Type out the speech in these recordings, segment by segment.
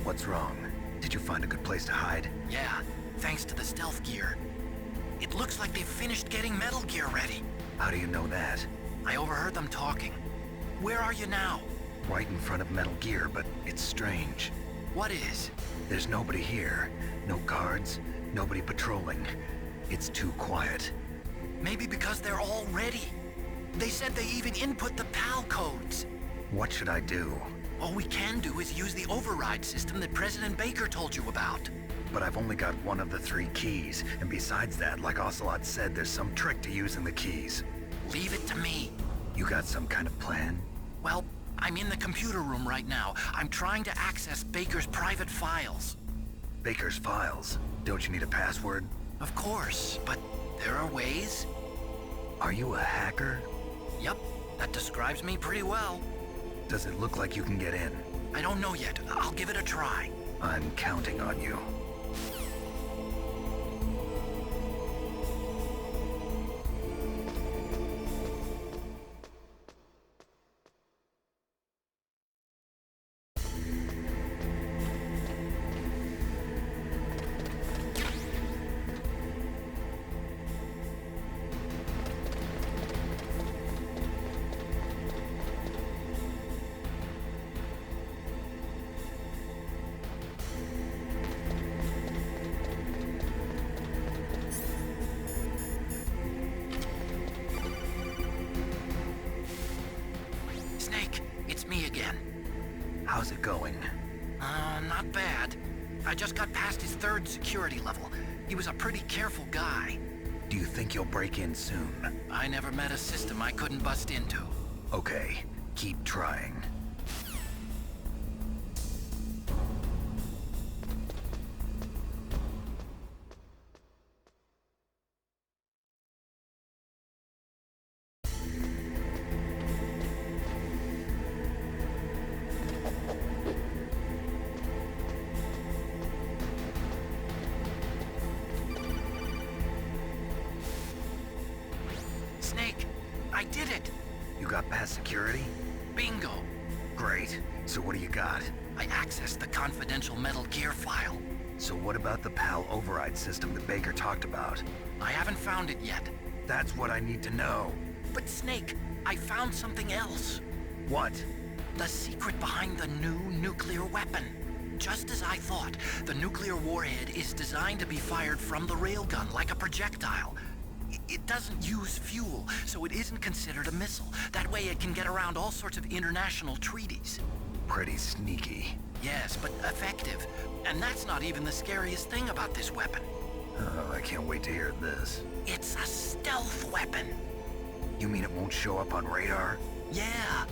What's wrong? Did you find a good place to hide? Yeah, thanks to the stealth gear. It looks like they've finished getting Metal Gear ready. How do you know that? I overheard them talking. Where are you now? Right in front of Metal Gear, but it's strange. What is? There's nobody here. No guards, nobody patrolling. It's too quiet. Maybe because they're all ready. They said they even input the PAL codes. What should I do? All we can do is use the override system that President Baker told you about. But I've only got one of the 3 keys, and besides that, like Ocelot said, there's some trick to using the keys. Leave it to me. You got some kind of plan? Well, I'm in the computer room right now. I'm trying to access Baker's private files. Baker's files? Don't you need a password? Of course, but there are ways. Are you a hacker? Yep, that describes me pretty well. Does it look like you can get in? I don't know yet. I'll give it a try. I'm counting on you. Snake, it's me again. How's it going? Not bad. I just got past his 3rd security level. He was a pretty careful guy. Do you think you'll break in soon? I never met a system I couldn't bust into. Okay, keep trying. Snake, I did it! You got past security? Bingo! Great. So what do you got? I accessed the confidential Metal Gear file. So what about the PAL override system that Baker talked about? I haven't found it yet. That's what I need to know. But Snake, I found something else. What? The secret behind the new nuclear weapon. Just as I thought, the nuclear warhead is designed to be fired from the railgun like a projectile. It doesn't use fuel, so it isn't considered a missile. That way it can get around all sorts of international treaties. Pretty sneaky. Yes, but effective. And that's not even the scariest thing about this weapon. Oh, I can't wait to hear this. It's a stealth weapon. You mean it won't show up on radar? Yeah.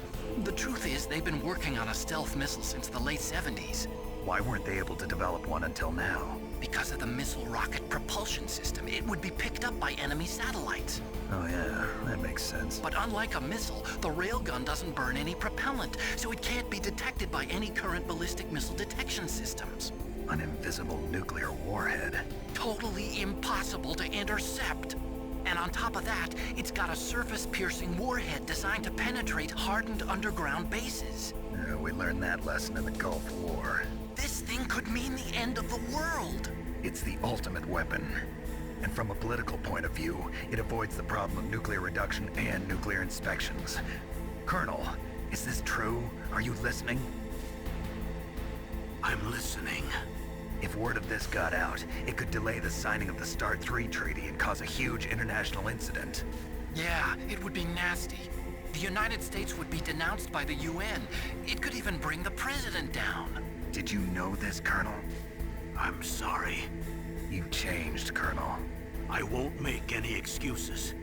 The truth is, they've been working on a stealth missile since the late 70s. Why weren't they able to develop one until now? Because of the missile rocket propulsion system, it would be picked up by enemy satellites. Oh yeah, that makes sense. But unlike a missile, the railgun doesn't burn any propellant, so it can't be detected by any current ballistic missile detection systems. An invisible nuclear warhead. Totally impossible to intercept. And on top of that, it's got a surface-piercing warhead designed to penetrate hardened underground bases. We learned that lesson in the Gulf War. This thing could mean the end of the world. It's the ultimate weapon. And from a political point of view, it avoids the problem of nuclear reduction and nuclear inspections. Colonel, is this true? Are you listening? I'm listening. If word of this got out, it could delay the signing of the START III treaty and cause a huge international incident. Yeah, it would be nasty. The United States would be denounced by the UN. It could even bring the president down. Did you know this, Colonel? I'm sorry. You've changed, Colonel. I won't make any excuses.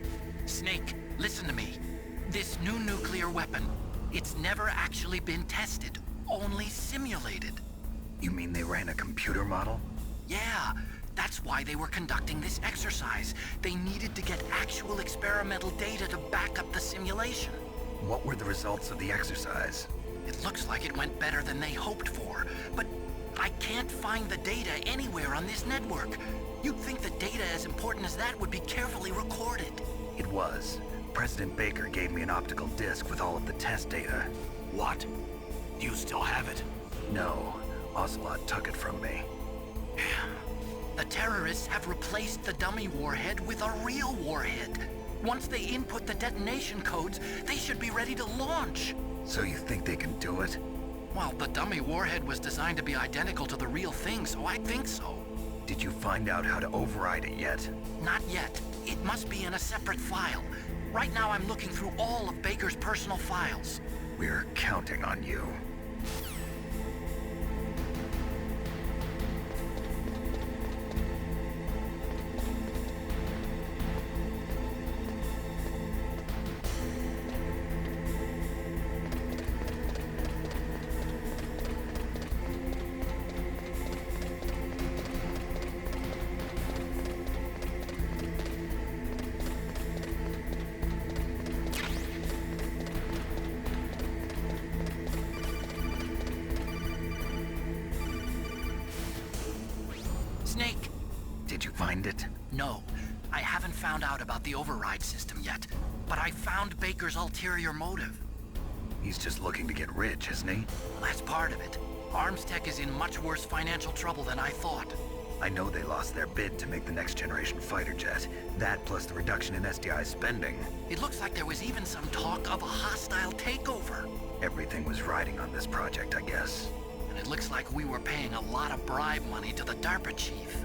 Snake, listen to me. This new nuclear weapon, it's never actually been tested, only simulated. You mean they ran a computer model? Yeah, that's why they were conducting this exercise. They needed to get actual experimental data to back up the simulation. What were the results of the exercise? It looks like it went better than they hoped for, but I can't find the data anywhere on this network. You'd think that data as important as that would be carefully recorded. It was. President Baker gave me an optical disc with all of the test data. What? Do you still have it? No. Ocelot took it from me. The terrorists have replaced the dummy warhead with a real warhead. Once they input the detonation codes, they should be ready to launch. So you think they can do it? Well, the dummy warhead was designed to be identical to the real thing, so I think so. Did you find out how to override it yet? Not yet. It must be in a separate file. Right now I'm looking through all of Baker's personal files. We're counting on you. Snake! Did you find it? No, I haven't found out about the override system yet, but I found Baker's ulterior motive. He's just looking to get rich, isn't he? Well, that's part of it. Armstech is in much worse financial trouble than I thought. I know they lost their bid to make the next generation fighter jet. That plus the reduction in SDI spending. It looks like there was even some talk of a hostile takeover. Everything was riding on this project, I guess. And it looks like we were paying a lot of bribe money to the DARPA chief.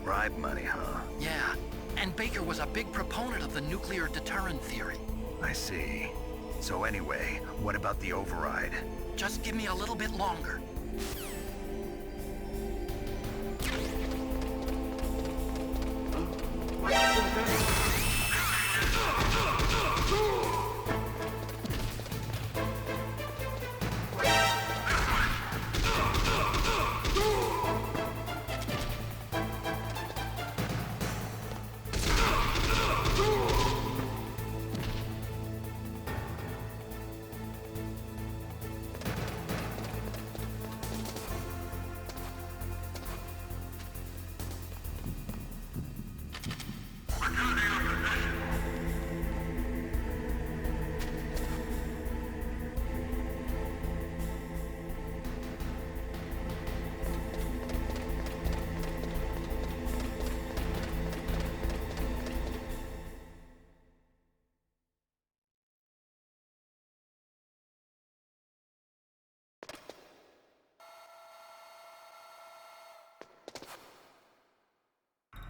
Bribe money, huh? Yeah, and Baker was a big proponent of the nuclear deterrent theory. I see. So anyway, what about the override? Just give me a little bit longer.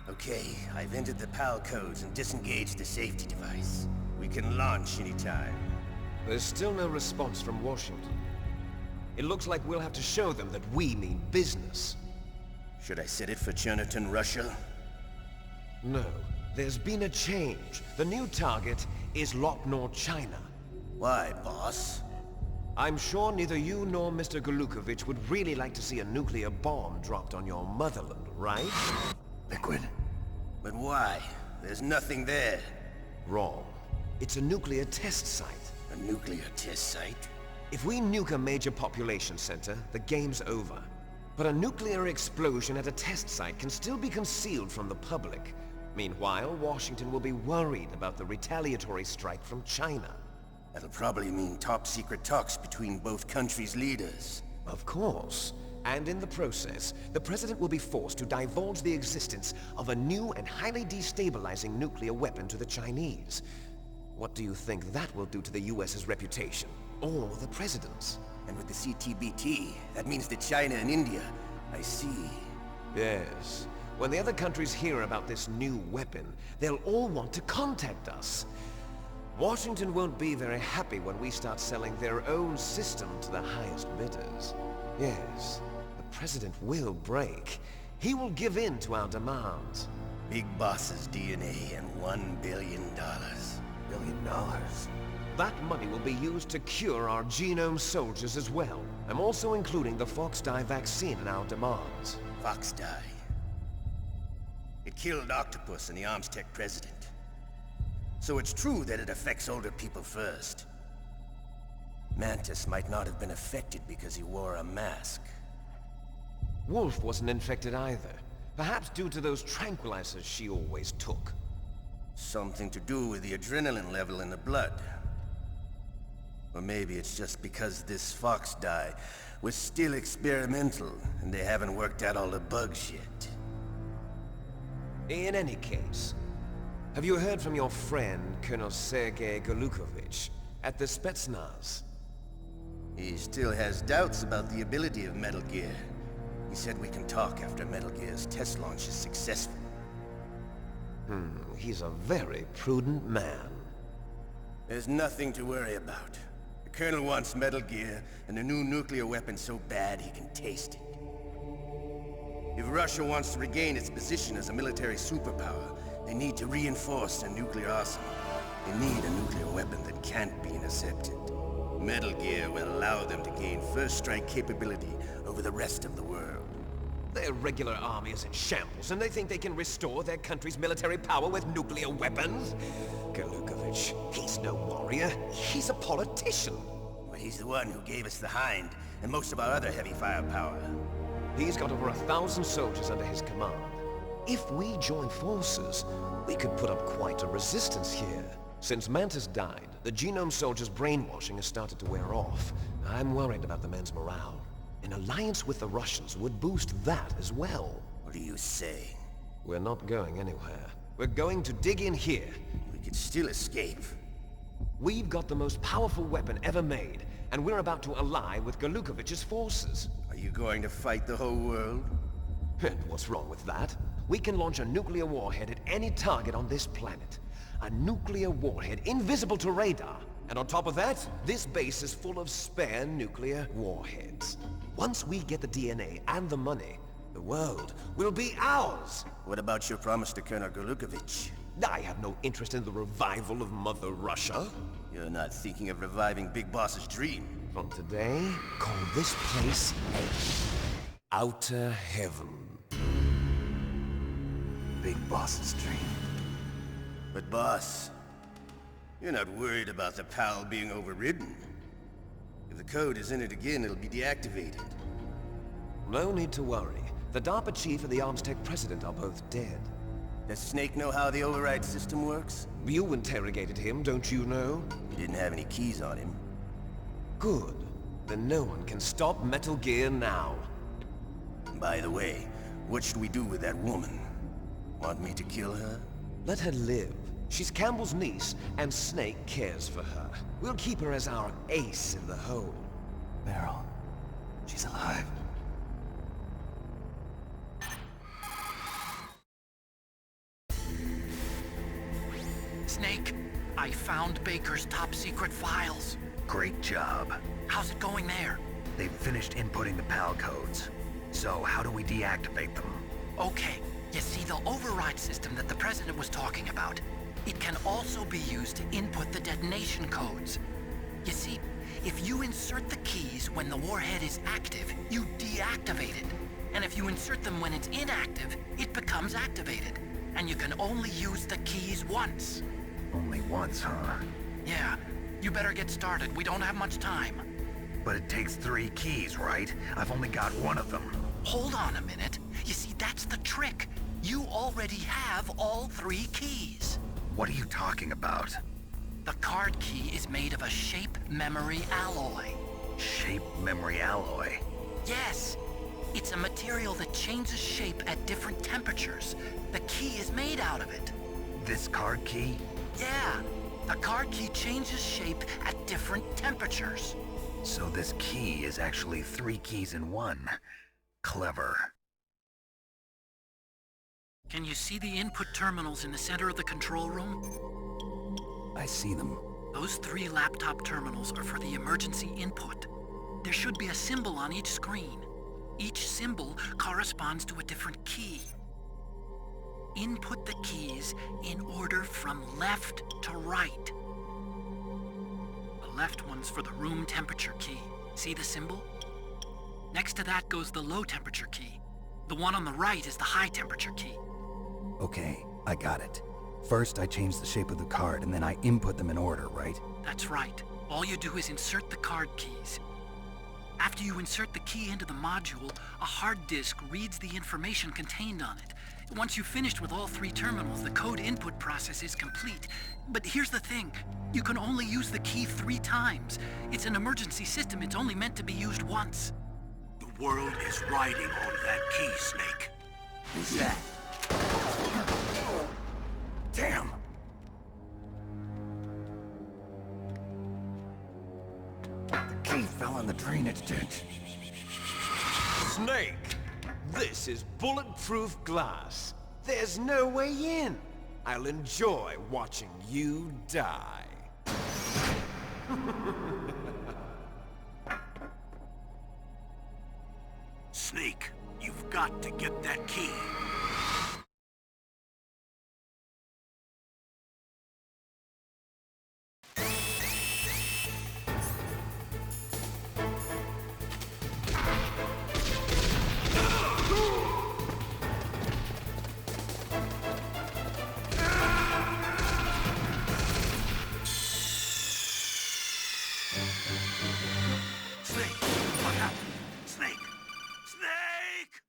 Okay, I've entered the PAL codes and disengaged the safety device. We can launch anytime. There's still no response from Washington. It looks like we'll have to show them that we mean business. Should I set it for Cherniton, Russia? No, there's been a change. The new target is Lopnor, China. Why, boss? I'm sure neither you nor Mr. Golukovich would really like to see a nuclear bomb dropped on your motherland, right? Liquid? But why? There's nothing there. Wrong. It's a nuclear test site. A nuclear test site? If we nuke a major population center, the game's over. But a nuclear explosion at a test site can still be concealed from the public. Meanwhile, Washington will be worried about the retaliatory strike from China. That'll probably mean top-secret talks between both countries' leaders. Of course. And in the process, the President will be forced to divulge the existence of a new and highly destabilizing nuclear weapon to the Chinese. What do you think that will do to the US's reputation? Or the President's? And with the CTBT, that means that China and India... I see. Yes. When the other countries hear about this new weapon, they'll all want to contact us. Washington won't be very happy when we start selling their own system to the highest bidders. Yes. The President will break. He will give in to our demands. Big Boss's DNA and $1 billion. $1 billion? That money will be used to cure our genome soldiers as well. I'm also including the Fox-Die vaccine in our demands. Fox-Die. It killed Octopus and the Armstech president. So it's true that it affects older people first. Mantis might not have been affected because he wore a mask. Wolf wasn't infected either. Perhaps due to those tranquilizers she always took. Something to do with the adrenaline level in the blood. Or maybe it's just because this Fox-Die was still experimental, and they haven't worked out all the bugs yet. In any case, have you heard from your friend, Colonel Sergei Golukovich, at the Spetsnaz? He still has doubts about the ability of Metal Gear. He said we can talk after Metal Gear's test launch is successful. He's a very prudent man. There's nothing to worry about. The Colonel wants Metal Gear and a new nuclear weapon so bad he can taste it. If Russia wants to regain its position as a military superpower, they need to reinforce their nuclear arsenal. They need a nuclear weapon that can't be intercepted. Metal Gear will allow them to gain first strike capability over the rest of the world. Their regular army is in shambles, and they think they can restore their country's military power with nuclear weapons? Golukovich, he's no warrior. He's a politician. But he's the one who gave us the Hind and most of our other heavy firepower. He's got over 1,000 soldiers under his command. If we join forces, we could put up quite a resistance here. Since Mantis died, the Genome Soldiers' brainwashing has started to wear off. I'm worried about the men's morale. An alliance with the Russians would boost that as well. What are you saying? We're not going anywhere. We're going to dig in here. We could still escape. We've got the most powerful weapon ever made, and we're about to ally with Golukovich's forces. Are you going to fight the whole world? And what's wrong with that? We can launch a nuclear warhead at any target on this planet. A nuclear warhead invisible to radar. And on top of that, this base is full of spare nuclear warheads. Once we get the DNA and the money, the world will be ours! What about your promise to Colonel Golukovich? I have no interest in the revival of Mother Russia. You're not thinking of reviving Big Boss's dream. From today, call this place Outer Heaven. Big Boss's dream. But boss, you're not worried about the PAL being overridden. If the code is in it again, it'll be deactivated. No need to worry. The DARPA chief and the ArmsTech president are both dead. Does Snake know how the override system works? You interrogated him, don't you know? He didn't have any keys on him. Good. Then no one can stop Metal Gear now. By the way, what should we do with that woman? Want me to kill her? Let her live. She's Campbell's niece, and Snake cares for her. We'll keep her as our ace in the hole. Meryl, she's alive. Snake, I found Baker's top-secret files. Great job. How's it going there? They've finished inputting the PAL codes. So how do we deactivate them? Okay, you see the override system that the President was talking about? It can also be used to input the detonation codes. You see, if you insert the keys when the warhead is active, you deactivate it. And if you insert them when it's inactive, it becomes activated. And you can only use the keys once. Only once, huh? Yeah, you better get started. We don't have much time. But it takes 3 keys, right? I've only got 1 of them. Hold on a minute. You see, that's the trick. You already have all 3 keys. What are you talking about? The card key is made of a shape memory alloy. Shape memory alloy? Yes. It's a material that changes shape at different temperatures. The key is made out of it. This card key? Yeah. The card key changes shape at different temperatures. So this key is actually 3 keys in 1. Clever. Can you see the input terminals in the center of the control room? I see them. Those 3 laptop terminals are for the emergency input. There should be a symbol on each screen. Each symbol corresponds to a different key. Input the keys in order from left to right. The left one's for the room temperature key. See the symbol? Next to that goes the low temperature key. The one on the right is the high temperature key. Okay, I got it. First, I change the shape of the card, and then I input them in order, right? That's right. All you do is insert the card keys. After you insert the key into the module, a hard disk reads the information contained on it. Once you've finished with all 3 terminals, the code input process is complete. But here's the thing. You can only use the key 3 times. It's an emergency system. It's only meant to be used once. world is riding on that key, Snake. Who's that? Damn! The key fell in the drainage ditch. Snake! This is bulletproof glass. There's no way in. I'll enjoy watching you die. Snake, you've got to get that key. Snake, what happened? Snake! Snake!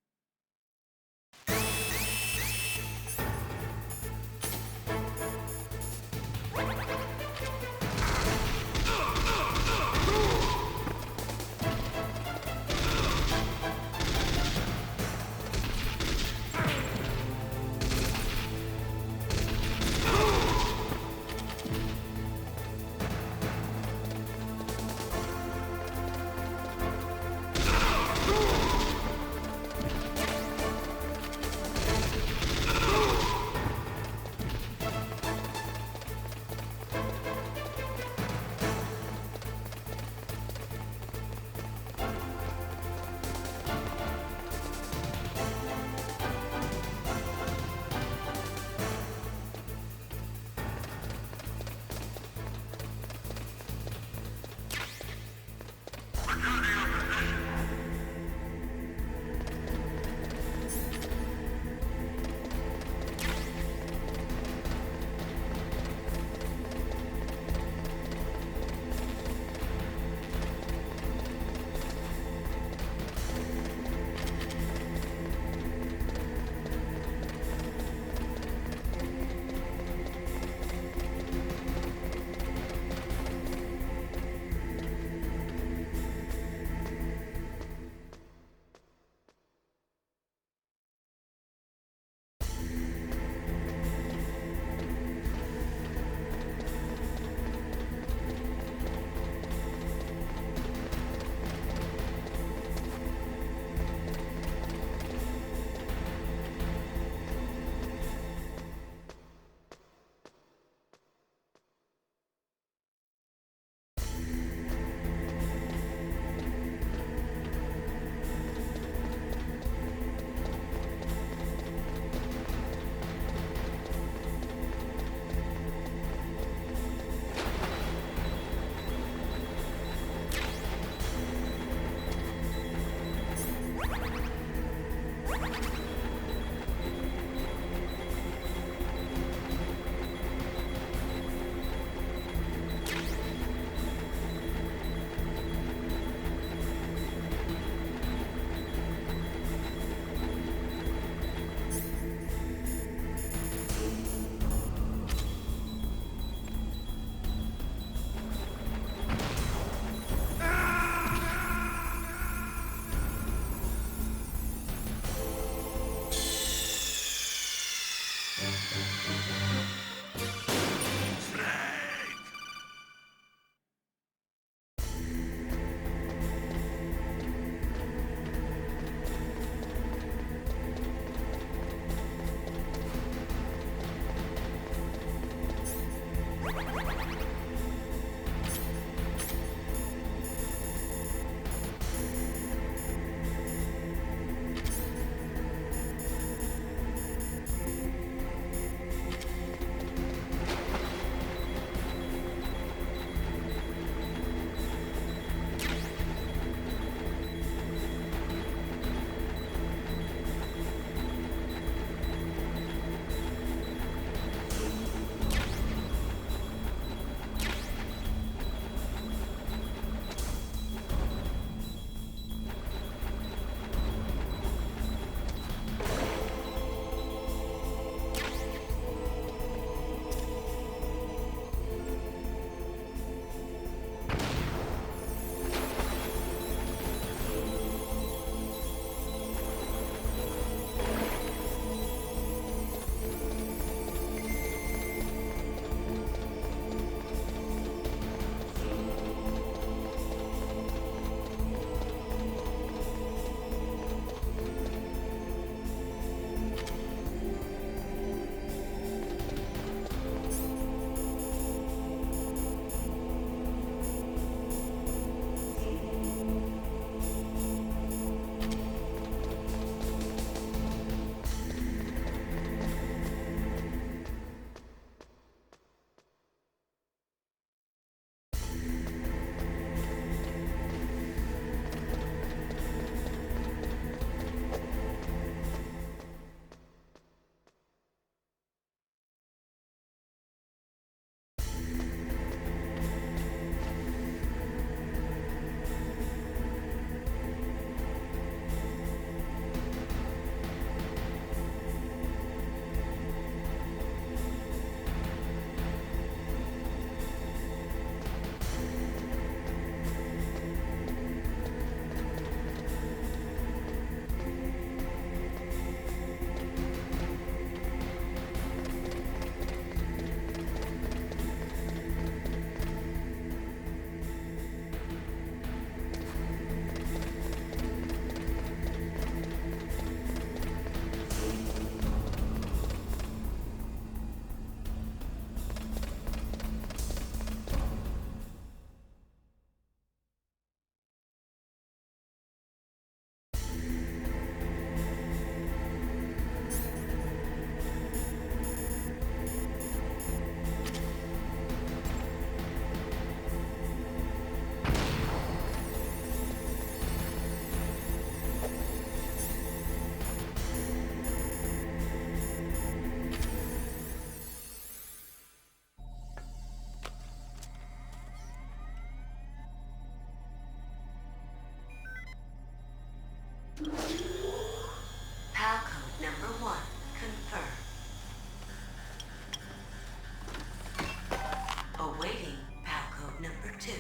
2.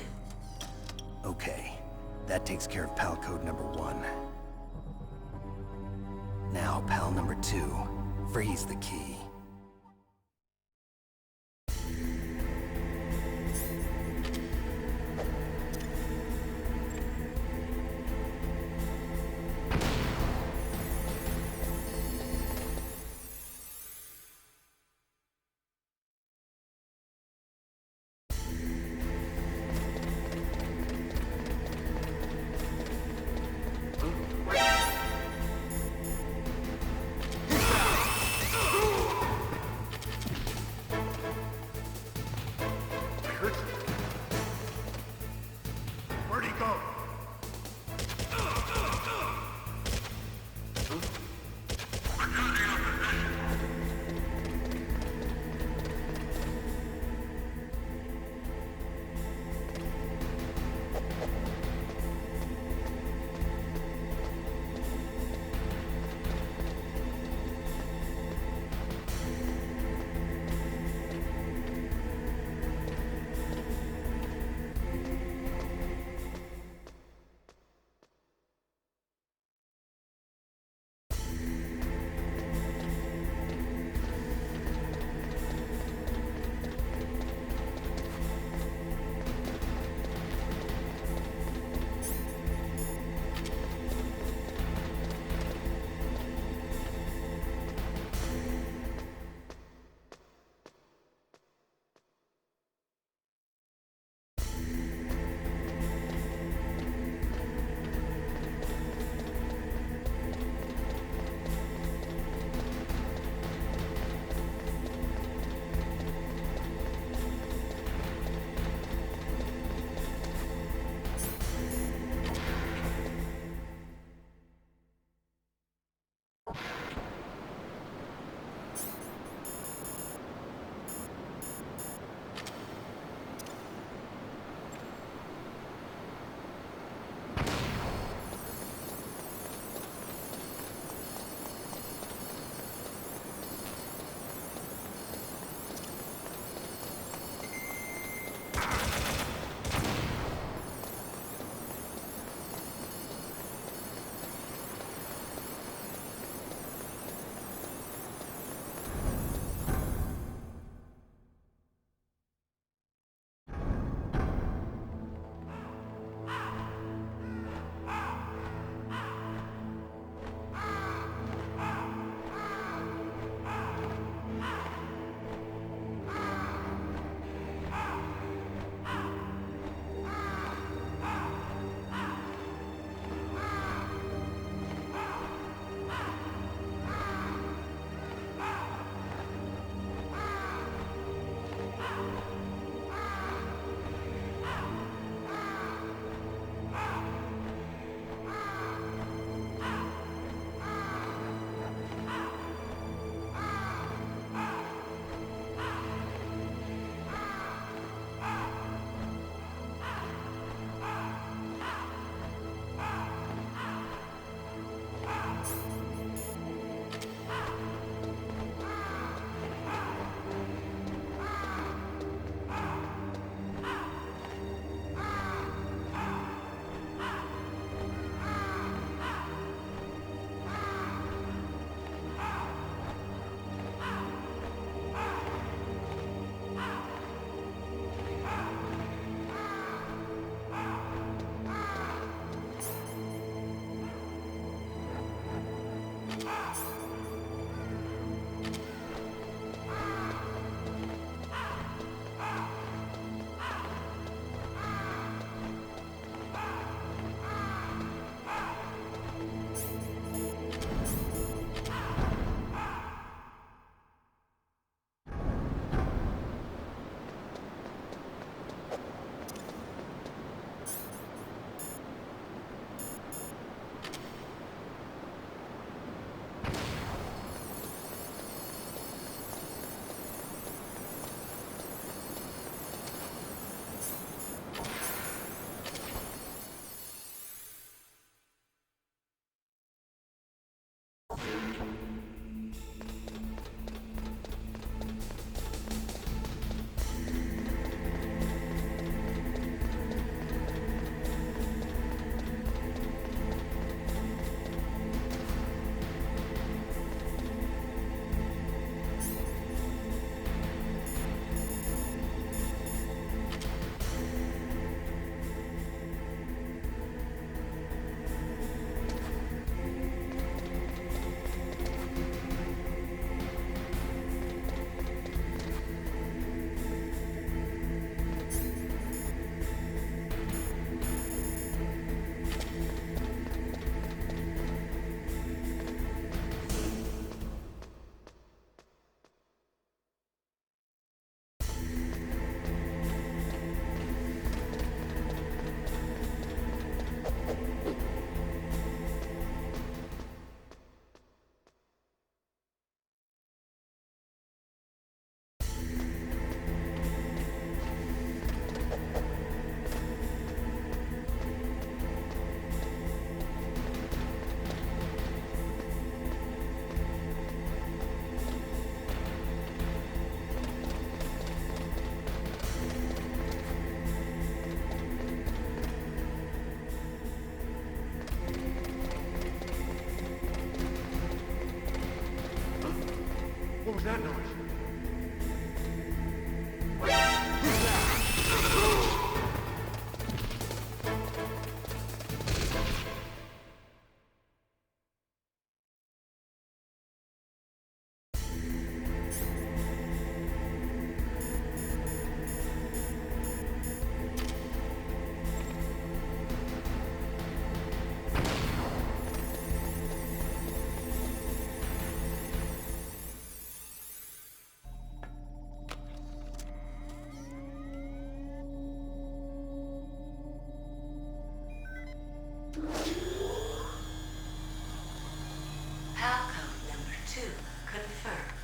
Okay, that takes care of pal code number 1. Now, pal number 2, freeze the key. that noise? Palcode number 2 confirmed.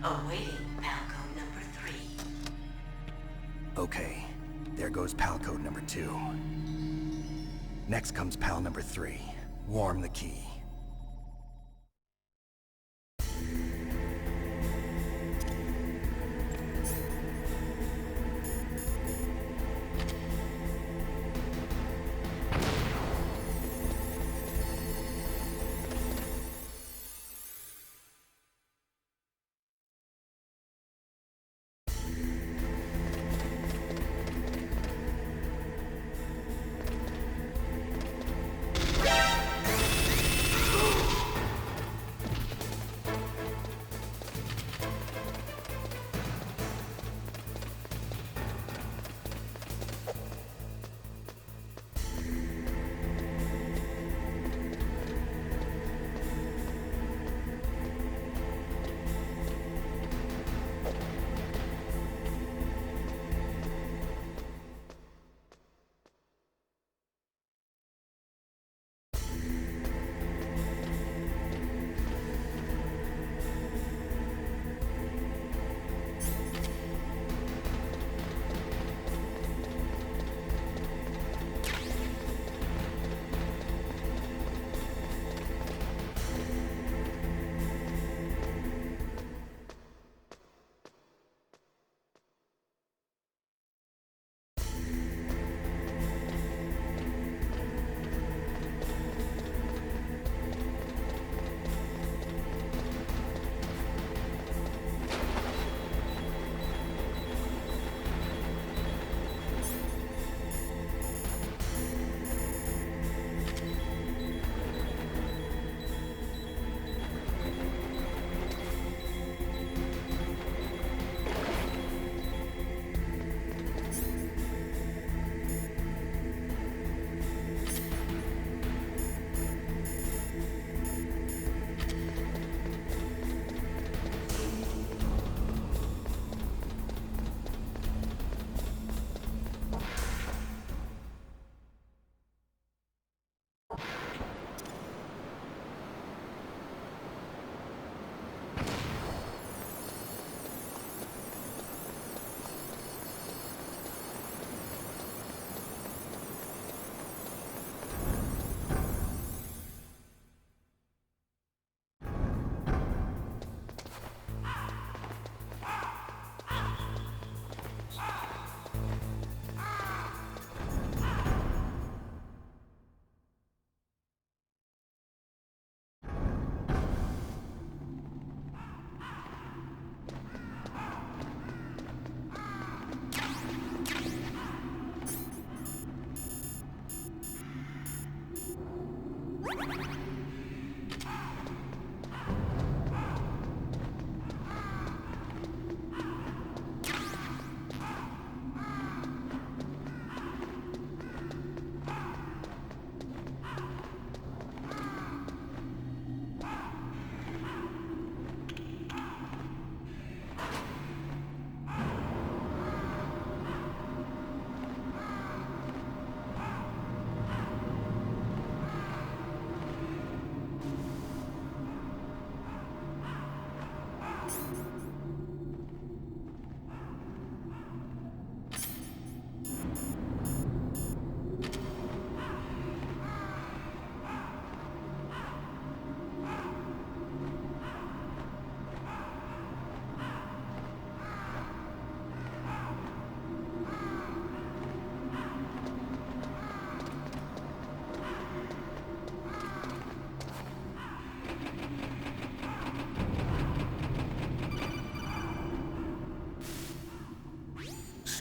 Awaiting Palcode number 3. Okay, there goes pal code number 2. Next comes pal number 3. Warm the key.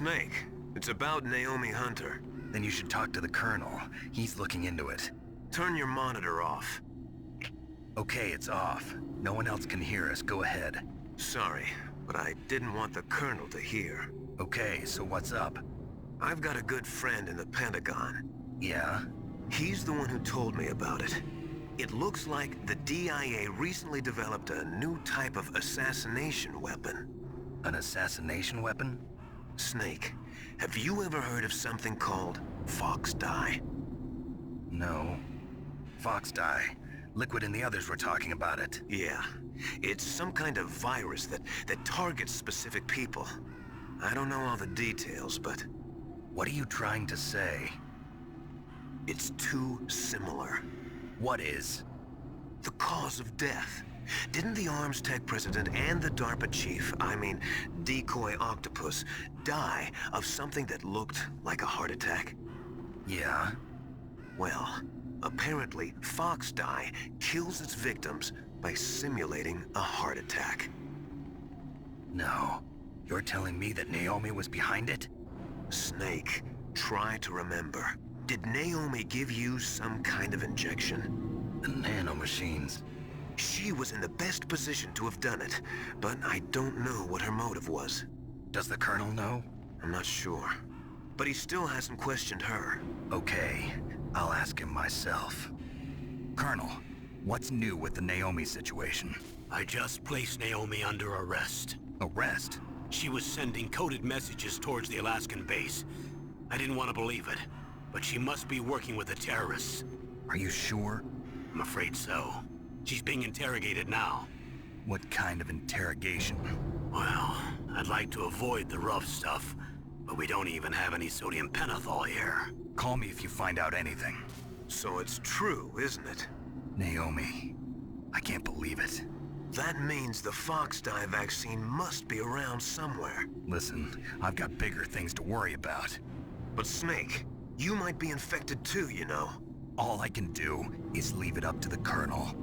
Snake, it's about Naomi Hunter. Then you should talk to the Colonel. He's looking into it. Turn your monitor off. Okay, it's off. No one else can hear us. Go ahead. Sorry, but I didn't want the Colonel to hear. Okay, so what's up? I've got a good friend in the Pentagon. Yeah? He's the one who told me about it. It looks like the DIA recently developed a new type of assassination weapon. An assassination weapon? Snake, have you ever heard of something called Fox Dye? No. Fox dye. Liquid and the others were talking about it. Yeah. It's some kind of virus that targets specific people. I don't know all the details, but What are you trying to say? it's too similar. What is? The cause of death. Didn't the Arms Tech president and the DARPA chief, I mean, Decoy Octopus, die of something that looked like a heart attack? Yeah? Well, apparently Fox Dye kills its victims by simulating a heart attack. No. You're telling me that Naomi was behind it? Snake, try to remember. Did Naomi give you some kind of injection? The nanomachines. She was in the best position to have done it, but I don't know what her motive was. Does the Colonel know? I'm not sure. But he still hasn't questioned her. Okay, I'll ask him myself. Colonel, what's new with the Naomi situation? I just placed Naomi under arrest. Arrest? She was sending coded messages towards the Alaskan base. I didn't want to believe it, but she must be working with the terrorists. Are you sure? I'm afraid so. She's being interrogated now. What kind of interrogation? Well, I'd like to avoid the rough stuff, but we don't even have any sodium pentothal here. Call me if you find out anything. So it's true, isn't it? Naomi. I can't believe it. That means the Fox Dye vaccine must be around somewhere. Listen, I've got bigger things to worry about. But Snake, you might be infected too, you know. All I can do is leave it up to the Colonel.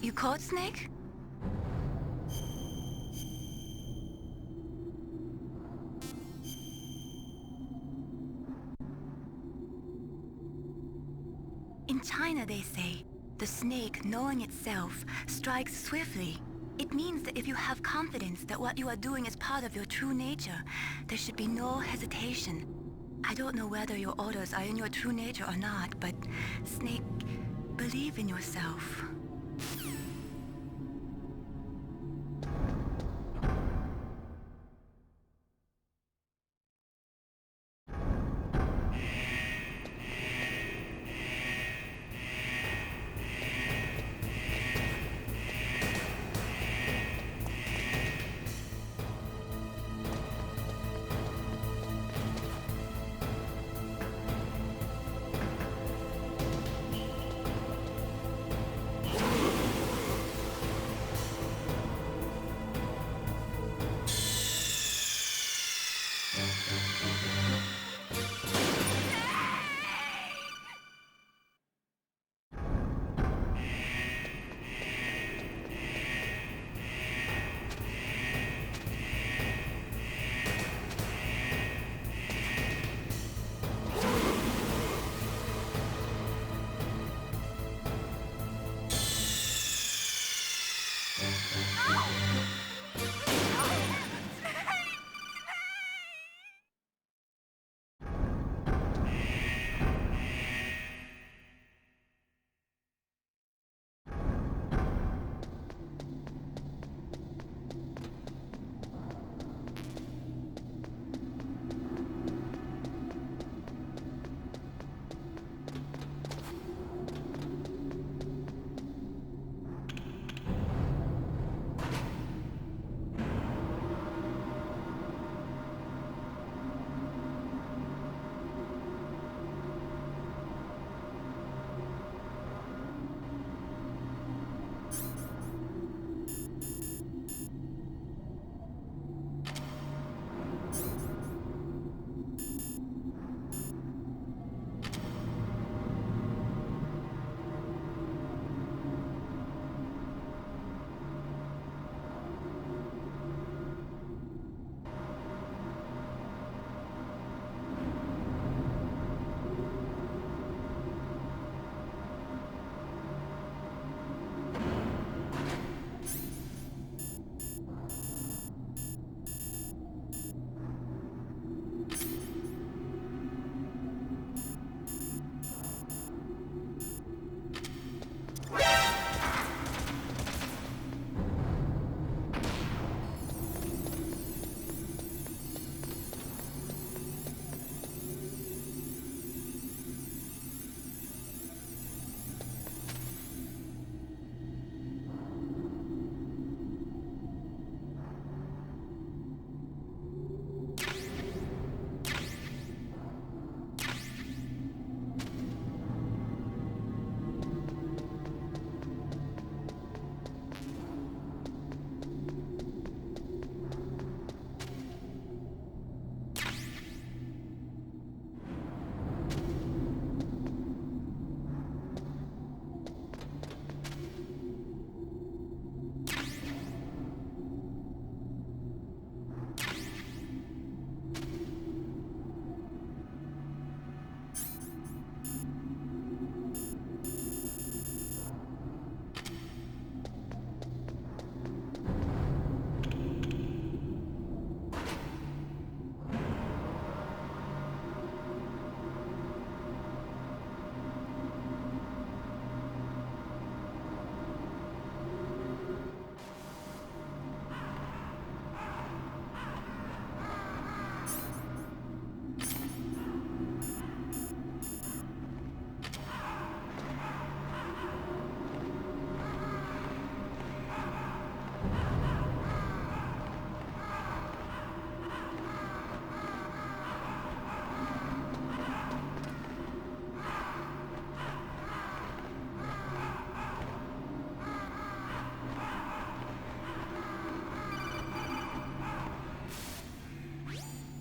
You caught Snake? In China, they say, the snake, knowing itself, strikes swiftly. It means that if you have confidence that what you are doing is part of your true nature, there should be no hesitation. I don't know whether your orders are in your true nature or not, but Snake, believe in yourself.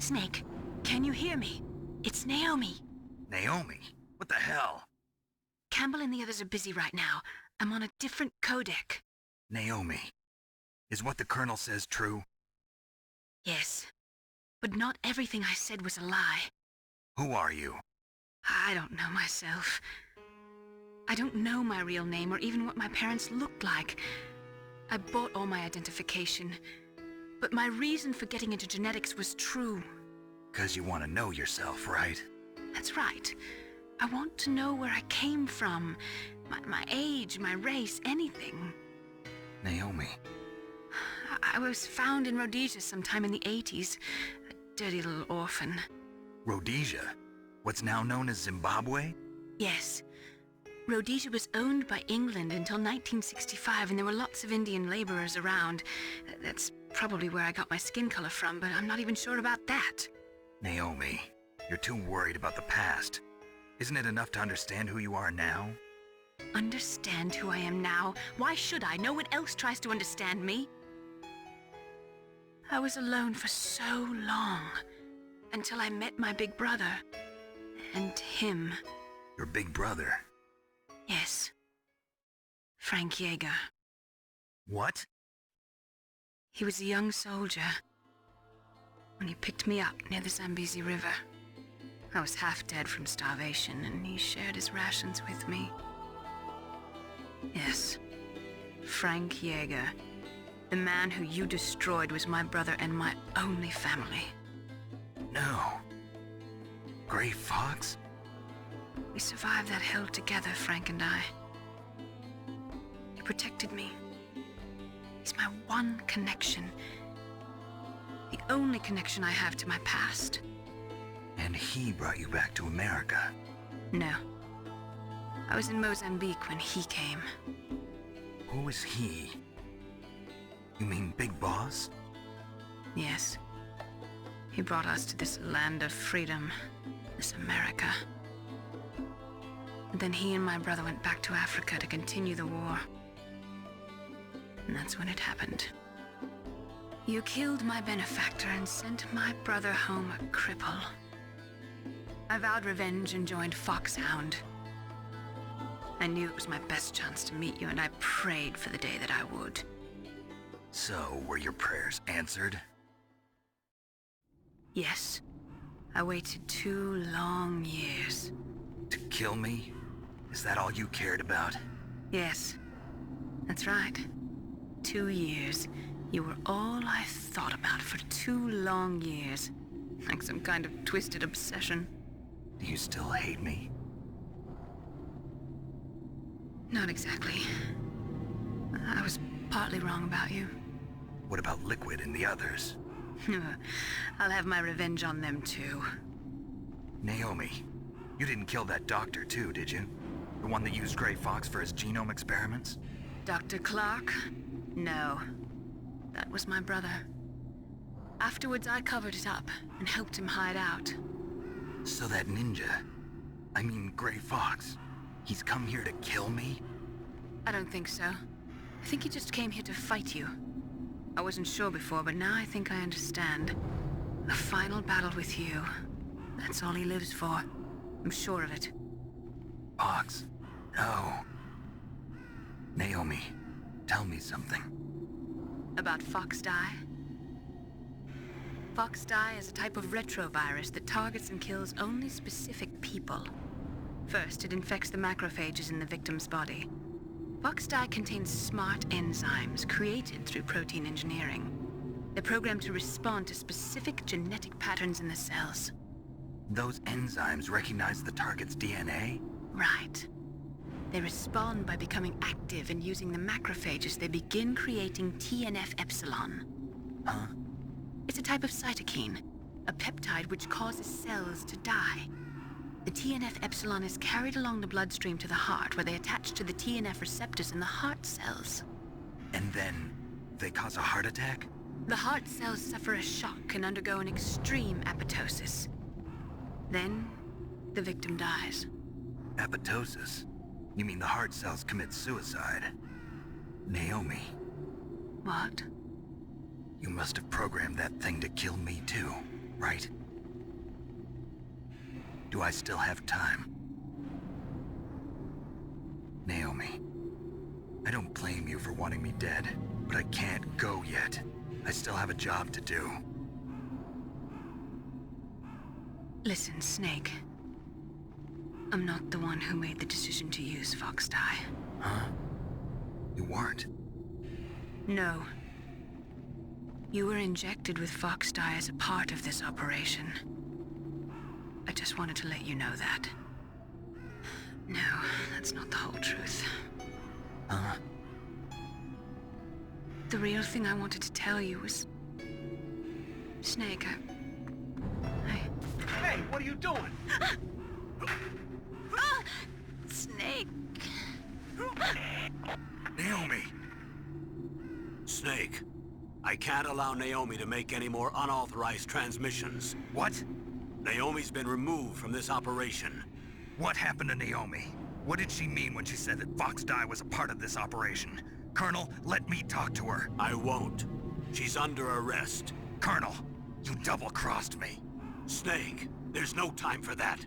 Snake, can you hear me? It's Naomi. Naomi? What the hell? Campbell and the others are busy right now. I'm on a different codec. Naomi, is what the Colonel says true? Yes. But not everything I said was a lie. Who are you? I don't know myself. I don't know my real name or even what my parents looked like. I bought all my identification. But my reason for getting into genetics was true. 'Cause you want to know yourself, right? That's right. I want to know where I came from. My age, my race, anything. Naomi. I was found in Rhodesia sometime in the 80s. A dirty little orphan. Rhodesia? What's now known as Zimbabwe? Yes. Rhodesia was owned by England until 1965, and there were lots of Indian laborers around. That's probably where I got my skin color from, but I'm not even sure about that. Naomi, you're too worried about the past. Isn't it enough to understand who you are now? Understand who I am now? Why should I? No one else tries to understand me. I was alone for so long, until I met my big brother. And him. Your big brother? Yes. Frank Yeager. What? He was a young soldier when he picked me up near the Zambezi River. I was half dead from starvation, and he shared his rations with me. Yes, Frank Yeager. The man who you destroyed was my brother and my only family. No. Gray Fox? We survived that hell together, Frank and I. He protected me. He's my one connection. The only connection I have to my past. And he brought you back to America? No. I was in Mozambique when he came. Who is he? You mean Big Boss? Yes. He brought us to this land of freedom, this America. And then he and my brother went back to Africa to continue the war. And that's when it happened. You killed my benefactor and sent my brother home a cripple. I vowed revenge and joined Foxhound. I knew it was my best chance to meet you, and I prayed for the day that I would. So, were your prayers answered? Yes. I waited 2 long years. To kill me? Is that all you cared about? Yes. That's right. 2 years. You were all I thought about for 2 long years. Like some kind of twisted obsession. Do you still hate me? Not exactly. I was partly wrong about you. What about Liquid and the others? I'll have my revenge on them too. Naomi, you didn't kill that doctor too, did you? The one that used Gray Fox for his genome experiments? Dr. Clark? No. That was my brother. Afterwards, I covered it up and helped him hide out. So that ninja, I mean Gray Fox, he's come here to kill me? I don't think so. I think he just came here to fight you. I wasn't sure before, but now I think I understand. A final battle with you. That's all he lives for. I'm sure of it. Fox? No. Naomi, tell me something. About FoxDie? FoxDie is a type of retrovirus that targets and kills only specific people. First, it infects the macrophages in the victim's body. FoxDie contains smart enzymes created through protein engineering. They're programmed to respond to specific genetic patterns in the cells. Those enzymes recognize the target's DNA? Right. They respond by becoming active and using the macrophages. They begin creating TNF-epsilon. Huh? It's a type of cytokine, a peptide which causes cells to die. The TNF-epsilon is carried along the bloodstream to the heart, where they attach to the TNF receptors in the heart cells. And then they cause a heart attack? The heart cells suffer a shock and undergo an extreme apoptosis. Then, the victim dies. Apoptosis? You mean the heart cells commit suicide? Naomi. What? You must have programmed that thing to kill me too, right? Do I still have time? Naomi, I don't blame you for wanting me dead, but I can't go yet. I still have a job to do. Listen, Snake. I'm not the one who made the decision to use Fox Dye. Huh? You weren't? No. You were injected with Fox Dye as a part of this operation. I just wanted to let you know that. No, that's not the whole truth. Huh? The real thing I wanted to tell you was... Snake, Hey, what are you doing? Snake! Naomi! Snake, I can't allow Naomi to make any more unauthorized transmissions. What? Naomi's been removed from this operation. What happened to Naomi? What did she mean when she said that Fox Dye was a part of this operation? Colonel, let me talk to her. I won't. She's under arrest. Colonel, you double-crossed me. Snake, there's no time for that.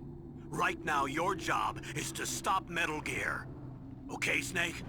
Right now, your job is to stop Metal Gear. Okay, Snake?